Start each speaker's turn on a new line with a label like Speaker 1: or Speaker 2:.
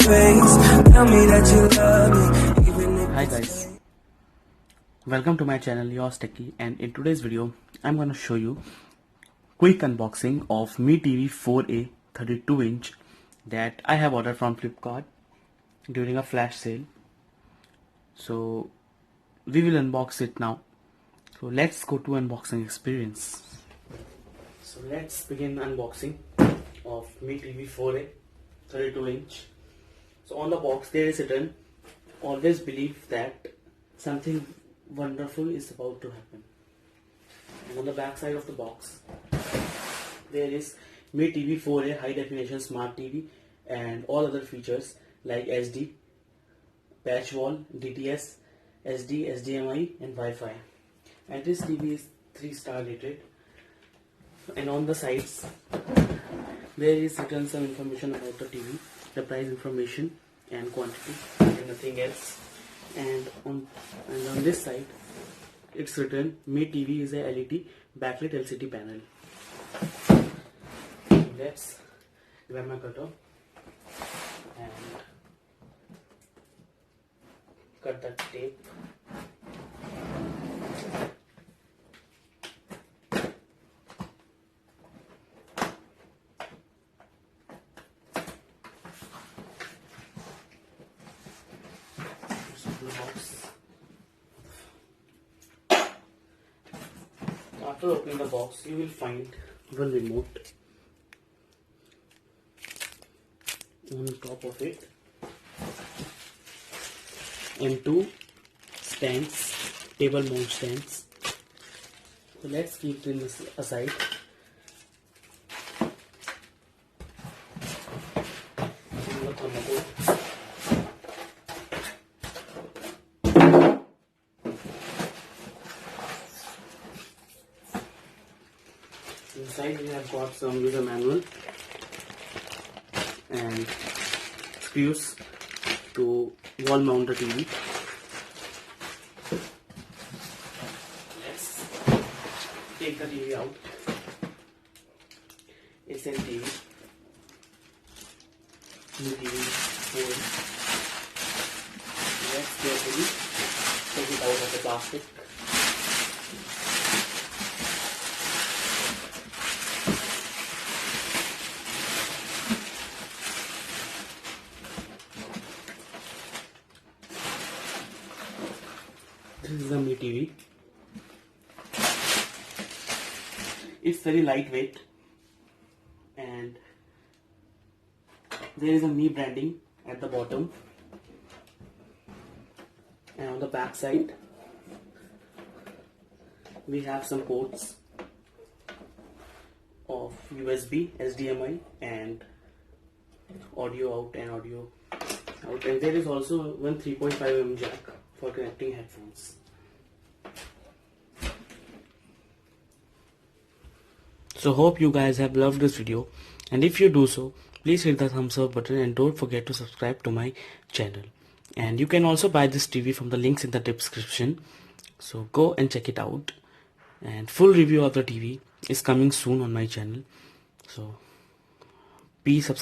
Speaker 1: face. Tell me that you love me, even if.
Speaker 2: Hi guys, welcome to my channel Yourz Techy, and in today's video I'm gonna show you quick unboxing of Mi TV 4A 32-inch that I have ordered from Flipkart during a flash sale. So we will unbox it now. So let's go to unboxing experience. So let's begin unboxing of Mi TV 4A 32-inch. So on the box there is written, always believe that something wonderful is about to happen. And on the back side of the box there is Mi TV 4A high definition smart TV and all other features like HD, patch wall, DTS, SD, HDMI and Wi-Fi. And this TV is 3-star rated. And on the sides there is written some information about the TV, the price information and quantity and nothing else. And on this side it's written Mi TV is a LED backlit LCD panel. Let's grab my cutter and cut that tape. After opening the box, you will find one remote on top of it and two stands, table mount stands. So let's keep them aside. Inside we have got some user manual and screws to wall mount the TV. Let's take the TV out. It's an TV. New TV 4. Let's carefully take it out of the plastic. This is the Mi TV. It's very lightweight and there is a Mi branding at the bottom, and on the back side we have some ports of USB, HDMI and audio out and audio out, and there is also one 3.5mm jack for connecting headphones. So hope you guys have loved this video, and if you do so, please hit the thumbs up button and don't forget to subscribe to my channel. And you can also buy this TV from the links in the description, so go and check it out. And full review of the TV is coming soon on my channel, so please subscribe.